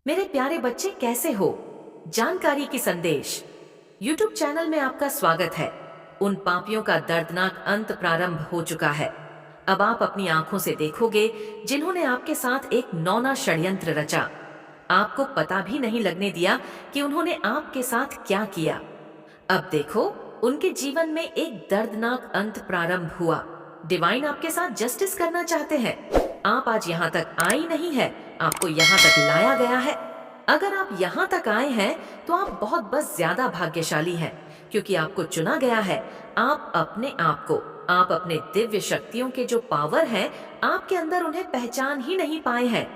मेरे प्यारे बच्चे कैसे हो? जानकारी की संदेश YouTube चैनल में आपका स्वागत है। उन पापियों का दर्दनाक अंत प्रारंभ हो चुका है। अब आप अपनी आंखों से देखोगे जिन्होंने आपके साथ एक नौना षड्यंत्र रचा। आपको पता भी नहीं लगने दिया कि उन्होंने आपके साथ क्या किया। अब देखो, उनके जीवन में एक दर्दनाक अंत प्रारंभ हुआ। डिवाइन आपके साथ जस्टिस करना चाहते हैं। आप आज यहाँ तक आई नहीं है, आपको यहाँ तक लाया गया है। अगर आप यहाँ तक आए हैं तो आप बहुत बस ज्यादा भाग्यशाली हैं, क्योंकि आपको चुना गया है। आप अपने आप को, आप अपने दिव्य शक्तियों के जो पावर हैं, आपके अंदर उन्हें पहचान ही नहीं पाए हैं।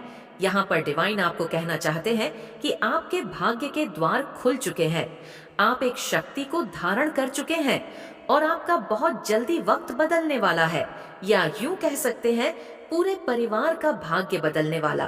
यहाँ पर डिवाइन आपको कहना चाहते हैं कि आपके भाग्य के द्वार खुल चुके हैं। आप एक शक्ति को धारण कर चुके हैं और आपका बहुत जल्दी वक्त बदलने वाला है, या यूं कह सकते हैं पूरे परिवार का भाग्य बदलने वाला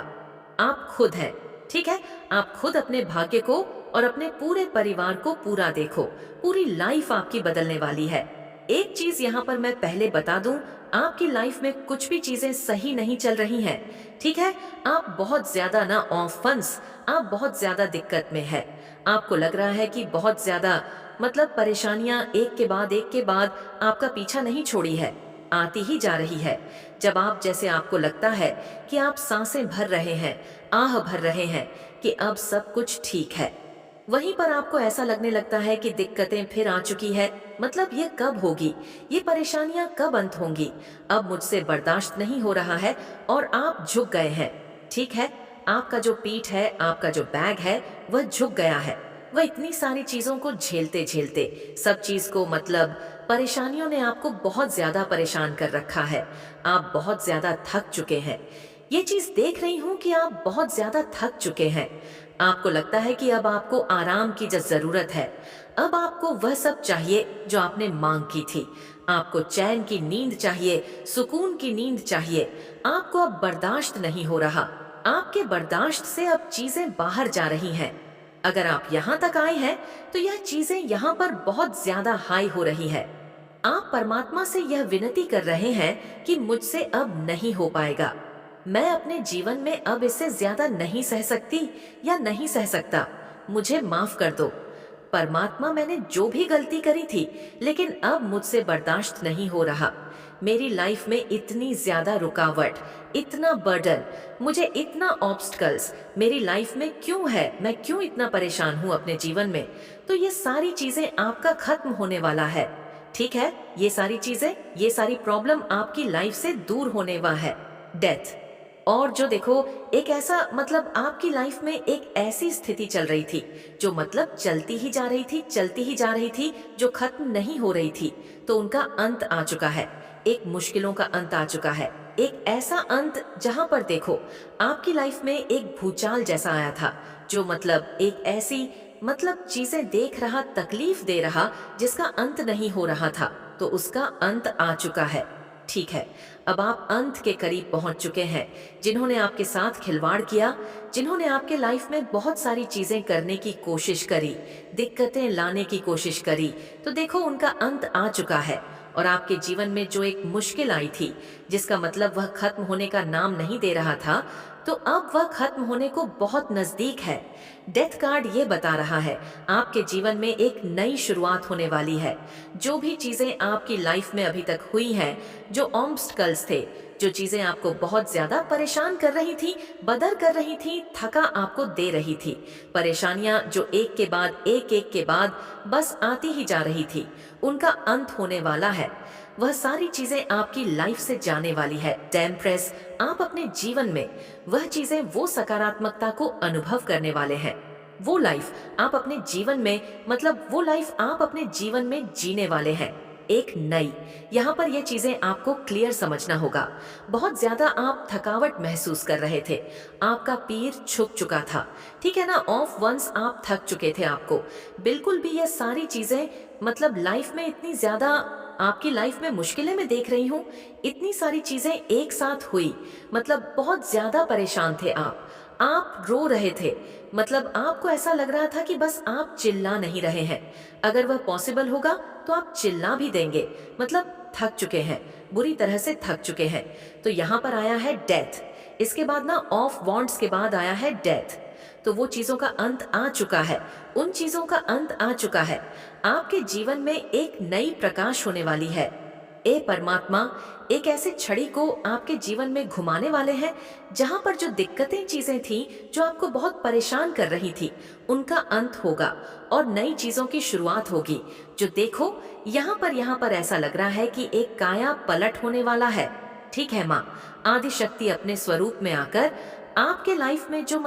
आप खुद हैं। ठीक है, आप खुद अपने भाग्य को और अपने पूरे परिवार को पूरा देखो। पूरी लाइफ आपकी बदलने वाली है। एक चीज यहाँ पर मैं पहले बता दूं, आपकी लाइफ में कुछ भी चीजें सही नहीं चल रही हैं। ठीक है, आप बहुत ज्यादा ना ऑफ फंस, आप बहुत ज्यादा दिक्कत में है। आपको लग रहा है कि बहुत ज्यादा परेशानियां एक के बाद आपका पीछा नहीं छोड़ी है, आती ही जा रही है। जब आप जैसे आपको लगता है कि आप सांसें भर रहे हैं, आह भर रहे हैं कि अब सब कुछ ठीक है, वहीं पर आपको ऐसा लगने लगता है कि दिक्कतें फिर आ चुकी है। ये कब होगी, ये परेशानियां कब अंत होंगी, अब मुझसे बर्दाश्त नहीं हो रहा है और आप झुक गए हैं। ठीक है, आपका जो पीठ है, आपका जो बैग है, वह झुक गया है। वह इतनी सारी चीजों को झेलते झेलते सब चीज को परेशानियों ने आपको बहुत ज्यादा परेशान कर रखा है। आप बहुत ज्यादा थक चुके हैं। ये चीज देख रही हूँ कि आप बहुत ज्यादा थक चुके हैं। आपको लगता है कि अब आपको आराम की जरूरत है। अब आपको वह सब चाहिए जो आपने मांग की थी। आपको चैन की नींद चाहिए, सुकून की नींद चाहिए। आपको अब बर्दाश्त नहीं हो रहा। आपके बर्दाश्त से अब चीजें बाहर जा रही हैं। अगर आप यहाँ तक आए हैं तो यह चीजें यहाँ पर बहुत ज्यादा हाई हो रही है। आप परमात्मा से यह विनती कर रहे हैं कि मुझसे अब नहीं हो पाएगा। मैं अपने जीवन में अब इससे ज्यादा नहीं सह सकती या नहीं सह सकता। मुझे माफ कर दो परमात्मा, मैंने जो भी गलती करी थी, लेकिन अब मुझसे बर्दाश्त नहीं हो रहा। मेरी लाइफ में इतनी ज्यादा रुकावट, इतना बर्डन, मुझे इतना ऑब्स्टकल्स मेरी लाइफ में क्यों है? मैं क्यों इतना परेशान हूँ अपने जीवन में? तो ये सारी चीजें आपका खत्म होने वाला है। ठीक है, ये सारी चीजें, ये सारी प्रॉब्लम आपकी लाइफ से दूर होने वाला है। डेथ। और जो देखो, एक ऐसा आपकी लाइफ में एक ऐसी स्थिति चल रही थी जो चलती ही जा रही थी, चलती ही जा रही थी, जो खत्म नहीं हो रही थी। तो उनका अंत आ चुका है। एक मुश्किलों का अंत आ चुका है। एक ऐसा अंत जहां पर देखो, आपकी लाइफ में एक भूचाल जैसा आया था, जो एक ऐसी चीजें देख रहा, तकलीफ दे रहा, जिसका अंत नहीं हो रहा था। तो उसका अंत आ चुका है। ठीक है, अब आप अंत के करीब पहुंच चुके हैं। जिन्होंने आपके साथ खिलवाड़ किया, जिन्होंने आपके लाइफ में बहुत सारी चीजें करने की कोशिश करी, दिक्कतें लाने की कोशिश करी, तो देखो उनका अंत आ चुका है। और आपके जीवन में जो एक मुश्किल आई थी, जिसका वह खत्म होने का नाम नहीं दे रहा था, तो अब वह खत्म होने को बहुत नजदीक है। डेथ कार्ड ये बता रहा है, आपके जीवन में एक नई शुरुआत होने वाली है। जो भी चीजें आपकी लाइफ में अभी तक हुई हैं, जो ऑब्स्टकल्स थे, जो चीजें आपको बहुत ज्यादा परेशान कर रही थी, बदर कर रही थी, थका आपको दे रही थी, परेशानियां जो एक के बाद बस आती ही जा रही थी, उनका अंत होने वाला है। वह सारी चीजें आपकी लाइफ से जाने वाली है। टेम्प्रेस, आप अपने जीवन में वह चीजें, वो सकारात्मकता को अनुभव करने वाले हैं। वो लाइफ आप अपने जीवन में वो लाइफ आप अपने जीवन में जीने वाले हैं, एक नई। यहाँ पर ये चीजें आपको क्लियर समझना होगा। बहुत ज्यादा आप थकावट महसूस कर रहे थे, आपका पीर छुप चुका था। ठीक है ना, ऑफ वंस आप थक चुके थे। आपको बिल्कुल भी ये सारी चीजें लाइफ में इतनी ज्यादा, आपकी लाइफ में मुश्किलें मैं देख रही हूँ, इतनी सारी चीजें एक साथ हुई, बहुत ज्यादा परेशान थे आप रो रहे थे। आपको ऐसा लग रहा था कि बस आप चिल्ला नहीं रहे हैं। अगर वह पॉसिबल होगा तो आप चिल्ला भी देंगे। थक चुके हैं, बुरी तरह से थक चुके हैं। तो यहाँ पर आया है डेथ। इसके बाद ना, ऑफ वॉन्ट्स के बाद आया है डेथ। तो वो चीज़ों का अंत आ चुका है, उन चीज़ों का अंत आ चुका है। आपके जीवन में एक नई प्रकाश होने वाली है। ए परमात्मा एक ऐसे छड़ी को आपके जीवन में घुमाने वाले हैं, जहां पर जो दिक्कतें चीजें थी जो आपको बहुत परेशान कर रही थी, उनका अंत होगा और नई चीजों की शुरुआत होगी। जो देखो यहाँ पर ऐसा लग रहा है कि एक काया पलट होने वाला है। ठीक है माँ, आदि शक्ति अपने स्वरूप में आकर आपके लाइफ में जो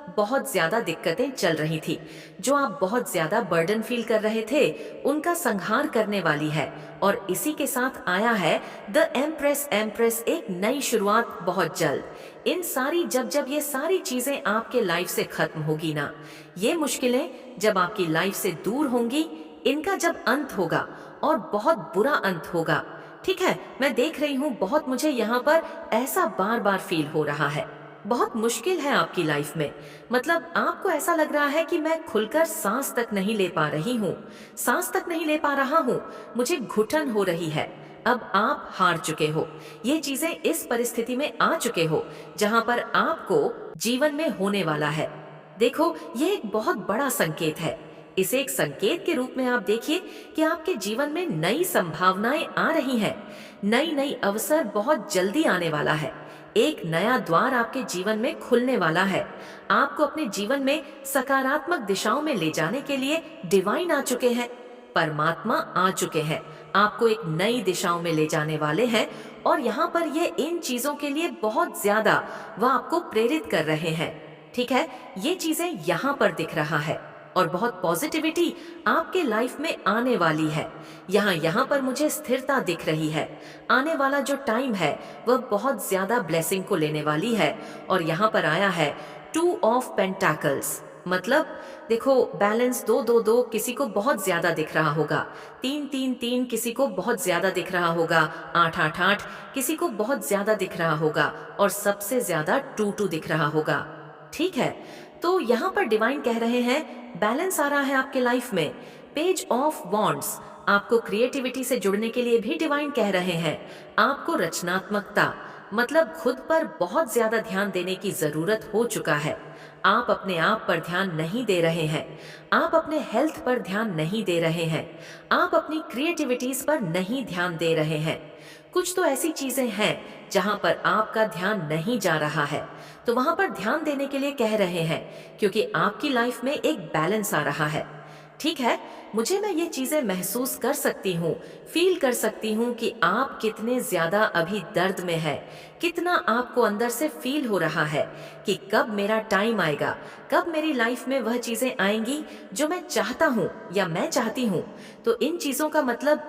बहुत ज्यादा दिक्कतें चल रही थी, जो आप बहुत ज्यादा बर्डन फील कर रहे थे, उनका संहार करने वाली है। और इसी के साथ आया है द एम्प्रेस। एम्प्रेस एक नई शुरुआत बहुत जल्द। इन सारी जब जब ये सारी चीजें आपके लाइफ से खत्म होगी ना, ये मुश्किलें जब आपकी लाइफ से दूर होंगी, इनका जब अंत होगा और बहुत बुरा अंत होगा। ठीक है, मैं देख रही हूँ बहुत, मुझे यहाँ पर ऐसा बार बार फील हो रहा है। बहुत मुश्किल है आपकी लाइफ में। आपको ऐसा लग रहा है कि मैं खुलकर सांस तक नहीं ले पा रही हूँ, सांस तक नहीं ले पा रहा हूँ, मुझे घुटन हो रही है। अब आप हार चुके हो, ये चीजें इस परिस्थिति में आ चुके हो जहां पर आपको जीवन में होने वाला है। देखो, ये एक बहुत बड़ा संकेत है। इसे एक संकेत के रूप में आप देखिए कि आपके जीवन में नई संभावनाएं आ रही हैं, नई नई अवसर बहुत जल्दी आने वाला है। एक नया द्वार आपके जीवन में खुलने वाला है। आपको अपने जीवन में सकारात्मक दिशाओं में ले जाने के लिए डिवाइन आ चुके हैं, परमात्मा आ चुके हैं, आपको एक नई दिशाओं में ले जाने वाले हैं। और यहाँ पर ये इन चीजों के लिए बहुत ज्यादा वह आपको प्रेरित कर रहे हैं। ठीक है, ये चीजें यहाँ पर दिख रहा है और बहुत पॉजिटिविटी आपके लाइफ में आने वाली है। यहाँ पर मुझे स्थिरता दिख रही है। आने वाला जो टाइम है वह बहुत ज्यादा ब्लेसिंग को लेने वाली है। और यहाँ पर आया है 2 ऑफ पेंटाकल्स। देखो, बैलेंस 2 2 2 किसी को बहुत ज्यादा दिख रहा होगा, 3 3 3 किसी को बहुत ज्यादा दिख रहा होगा, 8 8 8 किसी को बहुत ज्यादा दिख रहा होगा और सबसे ज्यादा 2 2 दिख रहा होगा। ठीक है, तो यहाँ पर डिवाइन कह रहे हैं बैलेंस आ रहा है आपके लाइफ में। पेज ऑफ वॉन्ड्स आपको क्रिएटिविटी से जुड़ने के लिए भी डिवाइन कह रहे हैं। आपको रचनात्मकता खुद पर बहुत ज्यादा ध्यान देने की जरूरत हो चुका है। आप अपने आप पर ध्यान नहीं दे रहे हैं, आप अपने हेल्थ पर ध्यान नहीं दे रहे हैं, आप अपनी क्रिएटिविटीज पर नहीं ध्यान दे रहे हैं। कुछ तो ऐसी चीजें हैं जहां पर आपका ध्यान नहीं जा रहा है, तो वहां पर ध्यान देने के लिए कह रहे हैं, क्योंकि आपकी लाइफ में एक बैलेंस आ रहा है। ठीक है, मुझे मैं ये चीजें महसूस कर सकती हूँ, फील कर सकती हूँ कि आप कितने ज्यादा अभी दर्द में है, कितना आपको अंदर से फील हो रहा है कि कब मेरा टाइम आएगा, कब मेरी लाइफ में वह चीजें आएंगी जो मैं चाहता हूँ या मैं चाहती हूँ। तो इन चीजों का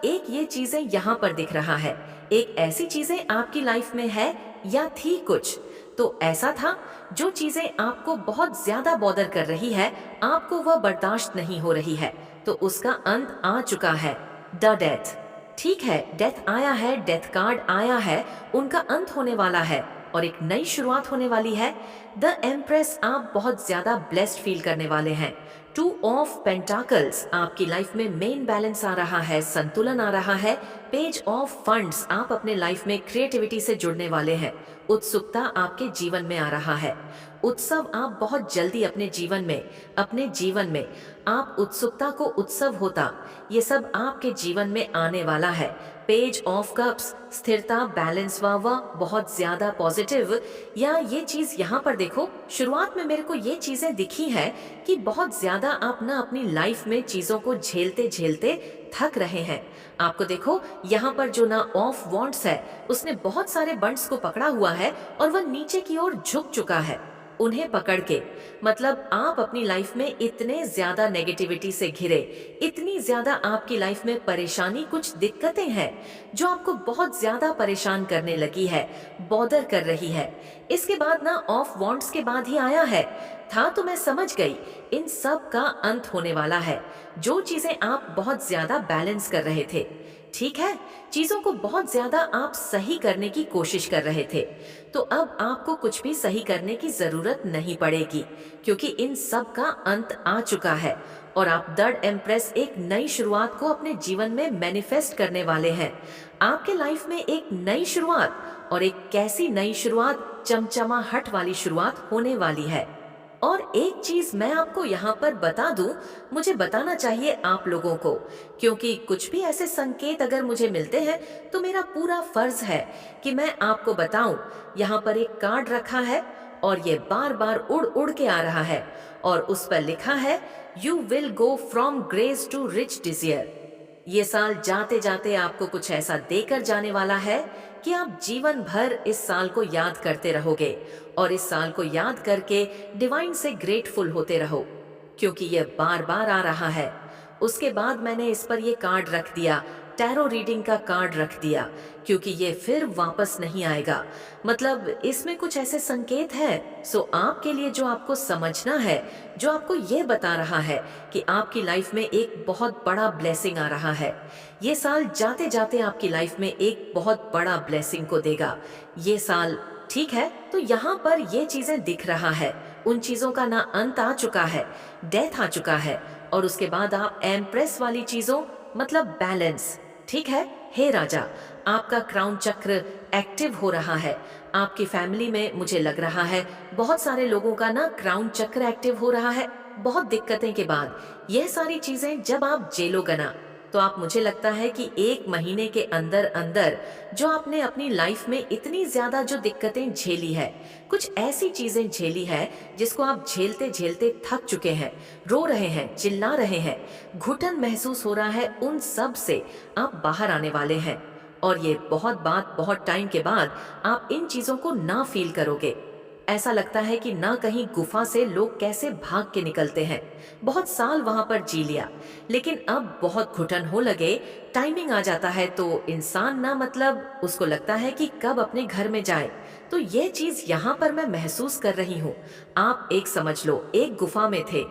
एक ये चीजें यहाँ पर दिख रहा है, एक ऐसी चीजें आपकी लाइफ में है या थी कुछ तो ऐसा था जो चीजें आपको बहुत ज्यादा बॉदर कर रही है, आपको वह बर्दाश्त नहीं हो रही है, तो उसका अंत आ चुका है। The death. ठीक है, डेथ आया है, डेथ कार्ड आया है, उनका अंत होने वाला है और एक नई शुरुआत होने वाली है। द एम्प्रेस, आप बहुत ज्यादा ब्लेस्ड फील करने वाले हैं। 2 ऑफ पेंटाकल्स, आपकी लाइफ में मेन बैलेंस आ रहा है, संतुलन आ रहा है। पेज ऑफ फंड्स, आप अपने लाइफ में क्रिएटिविटी से जुड़ने वाले हैं। उत्सुकता आपके जीवन में आ रहा है। उत्सव आप बहुत जल्दी अपने जीवन में आप उत्सुकता को उत्सव होता, ये सब आपके जीवन में आने वाला है। पेज ऑफ कप्स, स्थिरता, बैलेंस, वाह बहुत ज्यादा पॉजिटिव। या ये चीज यहाँ पर देखो, शुरुआत में मेरे को ये चीजें दिखी है कि बहुत ज्यादा आप ना अपनी लाइफ में चीजों को झेलते झेलते थक रहे हैं। आपको देखो, यहाँ पर जो ना ऑफ वॉन्ड्स है, उसने बहुत सारे बंड्स को पकड़ा हुआ है और वह नीचे की ओर झुक चुका है। उन्हें पकड़ के आप अपनी लाइफ में इतने ज्यादा नेगेटिविटी से घिरे, इतनी ज्यादा आपकी लाइफ में परेशानी, कुछ दिक्कतें हैं जो आपको बहुत ज्यादा परेशान करने लगी है, बॉदर कर रही है। इसके बाद ना ऑफ वॉन्ड्स के बाद ही आया है था, तो मैं समझ गई इन सब का अंत होने वाला है। जो चीजें आप बहुत ज्यादा बैलेंस कर रहे थे, ठीक है, चीजों को बहुत ज्यादा आप सही करने की कोशिश कर रहे थे, तो अब आपको कुछ भी सही करने की जरूरत नहीं पड़ेगी, क्योंकि इन सब का अंत आ चुका है और आप थर्ड एम्प्रेस, एक नई शुरुआत को अपने जीवन में मैनिफेस्ट करने वाले हैं। आपके लाइफ में एक नई शुरुआत, और एक कैसी नई शुरुआत, चमचमाहट वाली शुरुआत होने वाली है। और एक चीज मैं आपको यहाँ पर बता दूं, मुझे बताना चाहिए आप लोगों को, क्योंकि कुछ भी ऐसे संकेत अगर मुझे मिलते हैं तो मेरा पूरा फर्ज है कि मैं आपको बताऊं। यहाँ पर एक कार्ड रखा है और ये बार बार उड़ उड़ के आ रहा है और उस पर लिखा है, you will go from grace to rich desire. ये साल जाते जाते आपको कुछ ऐसा देकर जाने वाला है कि आप जीवन भर इस साल को याद करते रहोगे और इस साल को याद करके डिवाइन से ग्रेटफुल होते रहो, क्योंकि ये बार बार आ रहा है। उसके बाद मैंने इस पर ये कार्ड रख दिया, टैरो रीडिंग का कार्ड रख दिया, क्योंकि ये फिर वापस नहीं आएगा। मतलब इसमें कुछ ऐसे संकेत है। सो आपके लिए जो आपको समझना है, जो आपको ये बता रहा है कि आपकी लाइफ में एक बहुत बड़ा ब्लेसिंग आ रहा है। ये साल जाते जाते आपकी लाइफ में एक बहुत बड़ा ब्लेसिंग को देगा ये साल। ठीक है, तो यहाँ पर ये चीजें दिख रहा है, उन चीजों का ना अंत आ चुका है, डेथ आ चुका है। और उसके बाद आप एम्प्रेस वाली चीजों, मतलब बैलेंस। ठीक है, हे राजा, आपका क्राउन चक्र एक्टिव हो रहा है। आपकी फैमिली में मुझे लग रहा है बहुत सारे लोगों का ना क्राउन चक्र एक्टिव हो रहा है बहुत दिक्कतें के बाद। यह सारी चीजें जब आप झेलोगे ना, तो आप, मुझे लगता है कि 1 महीने के अंदर अंदर जो आपने अपनी लाइफ में इतनी ज्यादा जो दिक्कतें झेली है, कुछ ऐसी चीजें झेली है जिसको आप झेलते झेलते थक चुके हैं, रो रहे हैं, चिल्ला रहे हैं, घुटन महसूस हो रहा है, उन सब से आप बाहर आने वाले हैं। और ये बहुत टाइम के बाद आप इन चीजों को ना फील करोगे। ऐसा लगता है कि ना कहीं गुफा से लोग कैसे भाग के निकलते हैं। बहुत साल वहां पर जी लिया, लेकिन अब बहुत घुटन हो लगे, टाइमिंग आ जाता है तो इंसान ना, मतलब उसको लगता है कि कब अपने घर में जाए। तो ये चीज यहाँ पर मैं महसूस कर रही हूँ। आप एक समझ लो, एक गुफा में थे,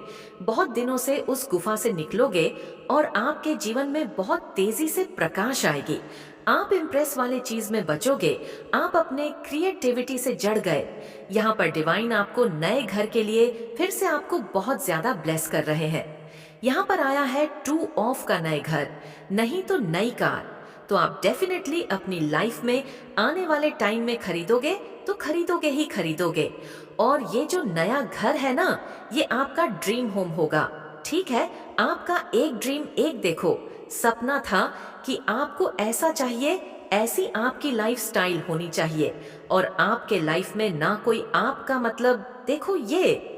बहुत दिनों से उस गुफा से निकलोगे और आपके जीवन में बहुत तेजी से प्रकाश आएगी। आप इम्प्रेस वाले चीज में बचोगे, आप अपने क्रिएटिविटी से जड़ गए। यहाँ पर डिवाइन आपको नए घर के लिए फिर से आपको बहुत ज्यादा ब्लेस कर रहे हैं। यहाँ पर आया है 2 ऑफ का नए घर, नहीं तो नई कार। तो आप डेफिनेटली अपनी लाइफ में आने वाले टाइम में खरीदोगे तो खरीदोगे ही खरीदोगे। और ये जो नया घर है ना, ये आपका ड्रीम होम होगा। ठीक है, आपका एक ड्रीम, एक देखो सपना था कि आपको ऐसा चाहिए, ऐसी आपकी लाइफ स्टाइल होनी चाहिए। और आपके लाइफ में ना कोई आपका, मतलब देखो ये